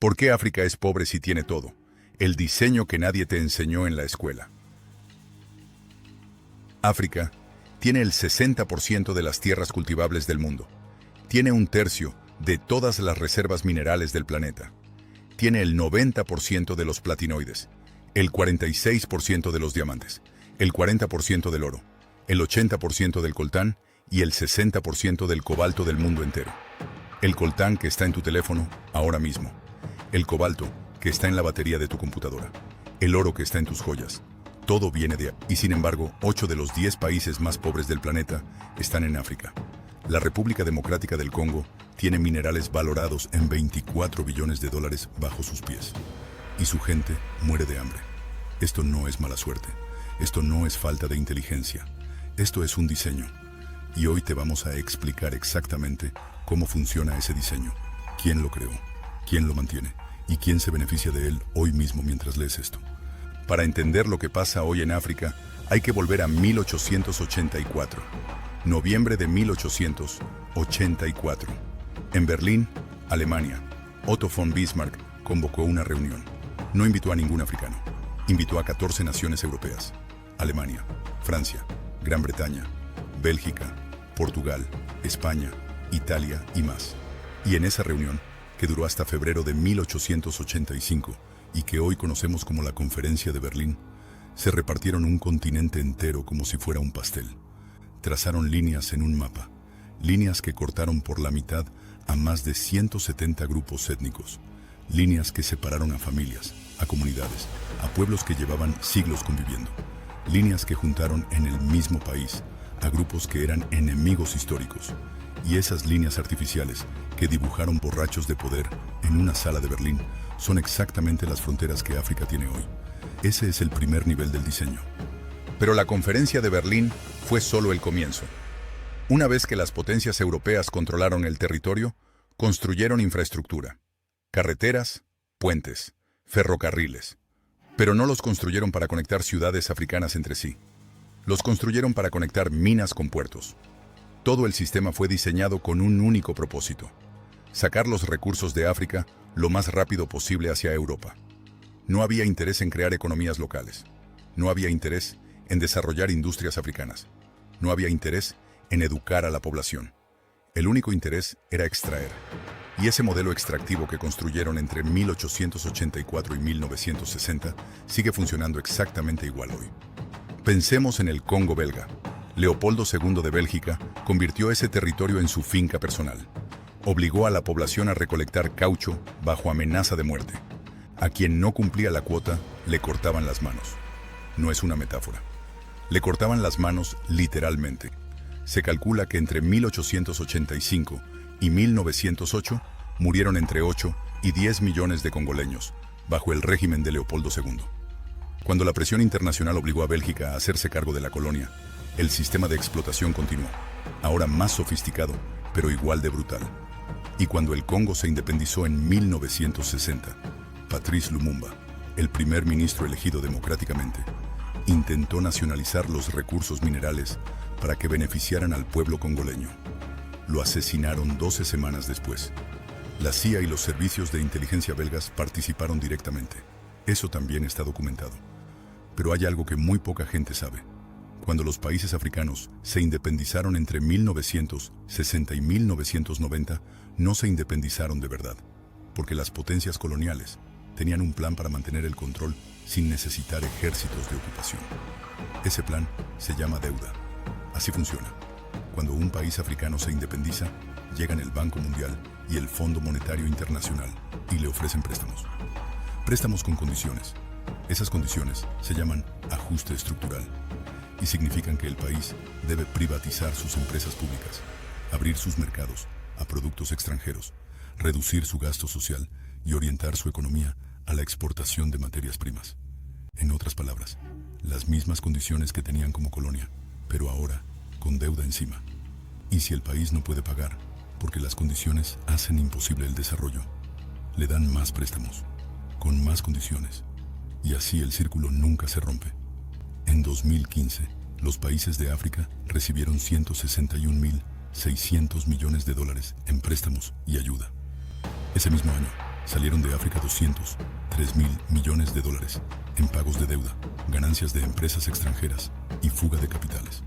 ¿Por qué África es pobre si tiene todo? El diseño que nadie te enseñó en la escuela. África tiene el 60% de las tierras cultivables del mundo. Tiene un tercio de todas las reservas minerales del planeta. Tiene el 90% de los platinoides, el 46% de los diamantes, el 40% del oro, el 80% del coltán y el 60% del cobalto del mundo entero. El coltán que está en tu teléfono ahora mismo. El cobalto que está en la batería de tu computadora. El oro que está en tus joyas. Todo viene de ahí. Y sin embargo, 8 de los 10 países más pobres del planeta están en África. La República Democrática del Congo tiene minerales valorados en 24 billones de dólares bajo sus pies. Y su gente muere de hambre. Esto no es mala suerte. Esto no es falta de inteligencia. Esto es un diseño. Y hoy te vamos a explicar exactamente cómo funciona ese diseño. ¿Quién lo creó? ¿Quién lo mantiene? ¿Y quién se beneficia de él hoy mismo mientras lees esto? Para entender lo que pasa hoy en África, hay que volver a 1884. Noviembre de 1884. En Berlín, Alemania, Otto von Bismarck convocó una reunión. No invitó a ningún africano. Invitó a 14 naciones europeas. Alemania, Francia, Gran Bretaña, Bélgica, Portugal, España, Italia y más. Y en esa reunión, que duró hasta febrero de 1885 y que hoy conocemos como la Conferencia de Berlín, se repartieron un continente entero como si fuera un pastel. Trazaron líneas en un mapa, líneas que cortaron por la mitad a más de 170 grupos étnicos, líneas que separaron a familias, a comunidades, a pueblos que llevaban siglos conviviendo, líneas que juntaron en el mismo país a grupos que eran enemigos históricos, y esas líneas artificiales que dibujaron borrachos de poder en una sala de Berlín son exactamente las fronteras que África tiene hoy. Ese es el primer nivel del diseño. Pero la Conferencia de Berlín fue solo el comienzo. Una vez que las potencias europeas controlaron el territorio, construyeron infraestructura, carreteras, puentes, ferrocarriles. Pero no los construyeron para conectar ciudades africanas entre sí. Los construyeron para conectar minas con puertos. Todo el sistema fue diseñado con un único propósito: sacar los recursos de África lo más rápido posible hacia Europa. No había interés en crear economías locales. No había interés en desarrollar industrias africanas. No había interés en educar a la población. El único interés era extraer. Y ese modelo extractivo que construyeron entre 1884 y 1960 sigue funcionando exactamente igual hoy. Pensemos en el Congo belga. Leopoldo II de Bélgica convirtió ese territorio en su finca personal. Obligó a la población a recolectar caucho bajo amenaza de muerte. A quien no cumplía la cuota, le cortaban las manos. No es una metáfora. Le cortaban las manos literalmente. Se calcula que entre 1885 y 1908 murieron entre 8 y 10 millones de congoleños bajo el régimen de Leopoldo II. Cuando la presión internacional obligó a Bélgica a hacerse cargo de la colonia, el sistema de explotación continuó, ahora más sofisticado, pero igual de brutal. Y cuando el Congo se independizó en 1960, Patrice Lumumba, el primer ministro elegido democráticamente, intentó nacionalizar los recursos minerales para que beneficiaran al pueblo congoleño. Lo asesinaron 12 semanas después. La CIA y los servicios de inteligencia belgas participaron directamente. Eso también está documentado. Pero hay algo que muy poca gente sabe. Cuando los países africanos se independizaron entre 1960 y 1990, no se independizaron de verdad, porque las potencias coloniales tenían un plan para mantener el control sin necesitar ejércitos de ocupación. Ese plan se llama deuda. Así funciona. Cuando un país africano se independiza, llegan el Banco Mundial y el Fondo Monetario Internacional y le ofrecen préstamos. Préstamos con condiciones. Esas condiciones se llaman ajuste estructural y significan que el país debe privatizar sus empresas públicas, abrir sus mercados a productos extranjeros, reducir su gasto social y orientar su economía a la exportación de materias primas. En otras palabras, las mismas condiciones que tenían como colonia, pero ahora con deuda encima. Y si el país no puede pagar, porque las condiciones hacen imposible el desarrollo, le dan más préstamos, con más condiciones, y así el círculo nunca se rompe. En 2015, los países de África recibieron 161.600 millones de dólares en préstamos y ayuda. Ese mismo año, Salieron de África 203.000 millones de dólares en pagos de deuda, ganancias de empresas extranjeras y fuga de capitales.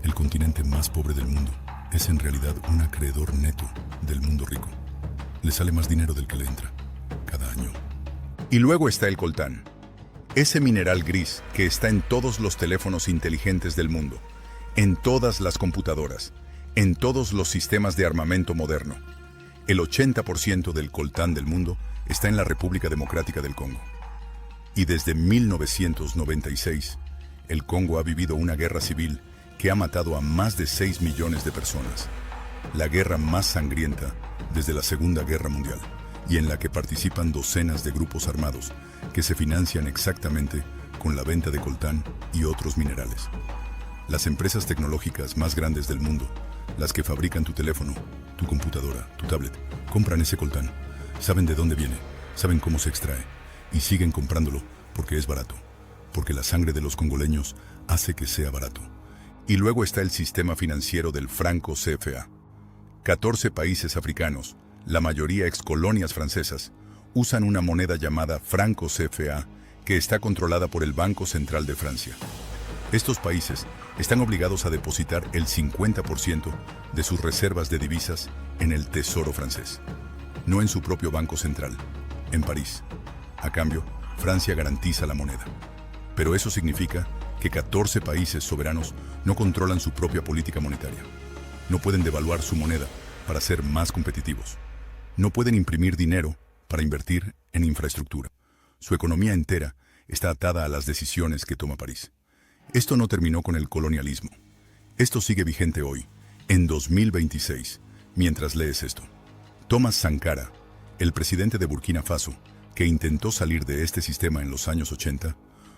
El continente más pobre del mundo es en realidad un acreedor neto del mundo rico. Le sale más dinero del que le entra cada año. Y luego está el coltán, ese mineral gris que está en todos los teléfonos inteligentes del mundo, en todas las computadoras, en todos los sistemas de armamento moderno. El 80% del coltán del mundo está en la República Democrática del Congo. Y desde 1996, el Congo ha vivido una guerra civil que ha matado a más de 6 millones de personas. La guerra más sangrienta desde la Segunda Guerra Mundial, y en la que participan docenas de grupos armados que se financian exactamente con la venta de coltán y otros minerales. Las empresas tecnológicas más grandes del mundo, las que fabrican tu teléfono, tu computadora, tu tablet, compran ese coltán, saben de dónde viene, saben cómo se extrae, y siguen comprándolo porque es barato, porque la sangre de los congoleños hace que sea barato. Y luego está el sistema financiero del franco CFA. 14 países africanos, la mayoría excolonias francesas, usan una moneda llamada franco CFA que está controlada por el Banco Central de Francia. Estos países están obligados a depositar el 50% de sus reservas de divisas en el Tesoro francés, no en su propio Banco Central, en París. A cambio, Francia garantiza la moneda. Pero eso significa que 14 países soberanos no controlan su propia política monetaria. No pueden devaluar su moneda para ser más competitivos. No pueden imprimir dinero para invertir en infraestructura. Su economía entera está atada a las decisiones que toma París. Esto no terminó con el colonialismo. Esto sigue vigente hoy, en 2026, mientras lees esto. Thomas Sankara, el presidente de Burkina Faso, que intentó salir de este sistema en los años 80,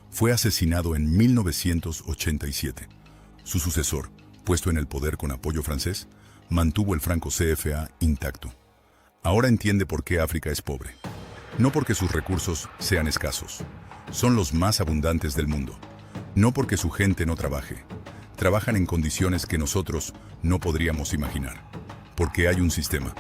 fue asesinado en 1987. Su sucesor, puesto en el poder con apoyo francés, mantuvo el franco CFA intacto. Ahora entiende por qué África es pobre. No porque sus recursos sean escasos. Son los más abundantes del mundo. No porque su gente no trabaje. Trabajan en condiciones que nosotros no podríamos imaginar. Porque hay un sistema,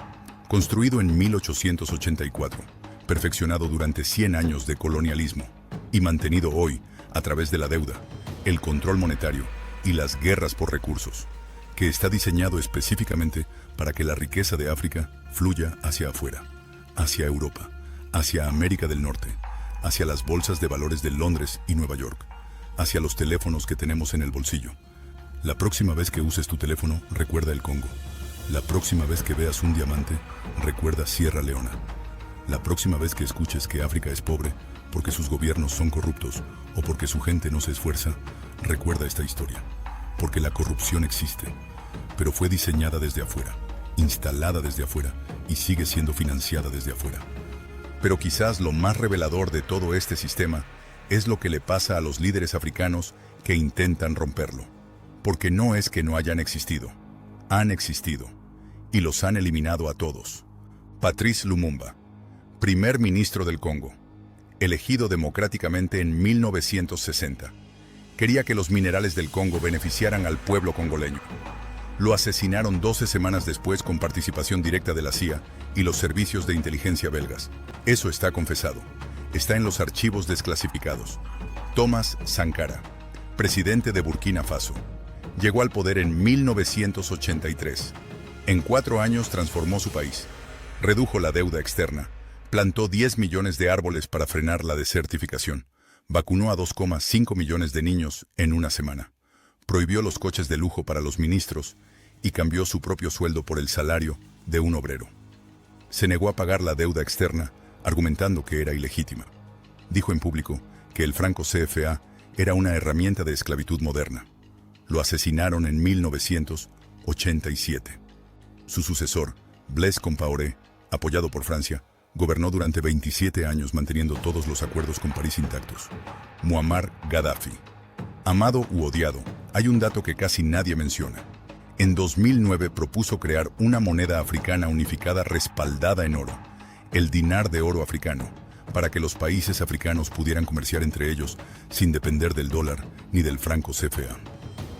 construido en 1884, perfeccionado durante 100 años de colonialismo y mantenido hoy a través de la deuda, el control monetario y las guerras por recursos, que está diseñado específicamente para que la riqueza de África fluya hacia afuera, hacia Europa, hacia América del Norte, hacia las bolsas de valores de Londres y Nueva York, hacia los teléfonos que tenemos en el bolsillo. La próxima vez que uses tu teléfono, recuerda el Congo. La próxima vez que veas un diamante, recuerda Sierra Leona. La próxima vez que escuches que África es pobre porque sus gobiernos son corruptos o porque su gente no se esfuerza, recuerda esta historia. Porque la corrupción existe, pero fue diseñada desde afuera, instalada desde afuera y sigue siendo financiada desde afuera. Pero quizás lo más revelador de todo este sistema es lo que le pasa a los líderes africanos que intentan romperlo. Porque no es que no hayan existido, han existido y los han eliminado a todos. Patrice Lumumba, primer ministro del Congo, elegido democráticamente en 1960, quería que los minerales del Congo beneficiaran al pueblo congoleño. Lo asesinaron 12 semanas después con participación directa de la CIA y los servicios de inteligencia belgas. Eso está confesado. Está en los archivos desclasificados. Thomas Sankara, presidente de Burkina Faso, llegó al poder en 1983. En 4 años transformó su país. Redujo la deuda externa. Plantó 10 millones de árboles para frenar la desertificación. Vacunó a 2,5 millones de niños en una semana. Prohibió los coches de lujo para los ministros y cambió su propio sueldo por el salario de un obrero. Se negó a pagar la deuda externa, argumentando que era ilegítima. Dijo en público que el franco CFA era una herramienta de esclavitud moderna. Lo asesinaron en 1987. Su sucesor, Blaise Compaoré, apoyado por Francia, gobernó durante 27 años manteniendo todos los acuerdos con París intactos. Muammar Gaddafi. Amado u odiado, hay un dato que casi nadie menciona. En 2009 propuso crear una moneda africana unificada respaldada en oro, el dinar de oro africano, para que los países africanos pudieran comerciar entre ellos sin depender del dólar ni del franco CFA.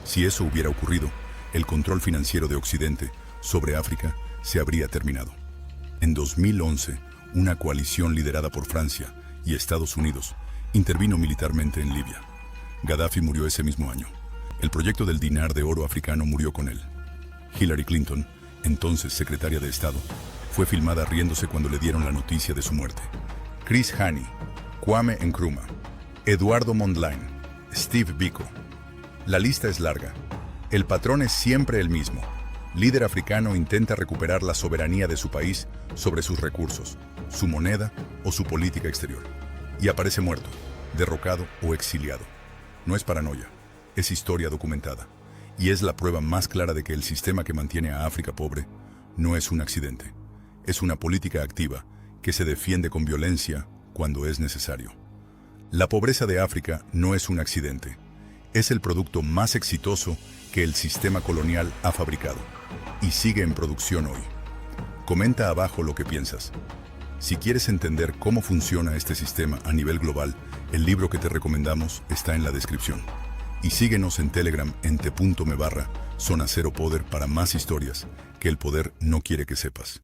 Si eso hubiera ocurrido, el control financiero de Occidente sobre África se habría terminado. En 2011, una coalición liderada por Francia y Estados Unidos intervino militarmente en Libia. Gaddafi murió ese mismo año. El proyecto del dinar de oro africano murió con él. Hillary Clinton, entonces secretaria de Estado, fue filmada riéndose cuando le dieron la noticia de su muerte. Chris Hani, Kwame Nkrumah, Eduardo Mondlane, Steve Biko. La lista es larga. El patrón es siempre el mismo. Líder africano intenta recuperar la soberanía de su país sobre sus recursos, su moneda o su política exterior. Y aparece muerto, derrocado o exiliado. No es paranoia, es historia documentada. Y es la prueba más clara de que el sistema que mantiene a África pobre no es un accidente. Es una política activa que se defiende con violencia cuando es necesario. La pobreza de África no es un accidente. Es el producto más exitoso que el sistema colonial ha fabricado y sigue en producción hoy. Comenta abajo lo que piensas. Si quieres entender cómo funciona este sistema a nivel global, el libro que te recomendamos está en la descripción. Y síguenos en Telegram en t.me/Zona Cero Poder para más historias que el poder no quiere que sepas.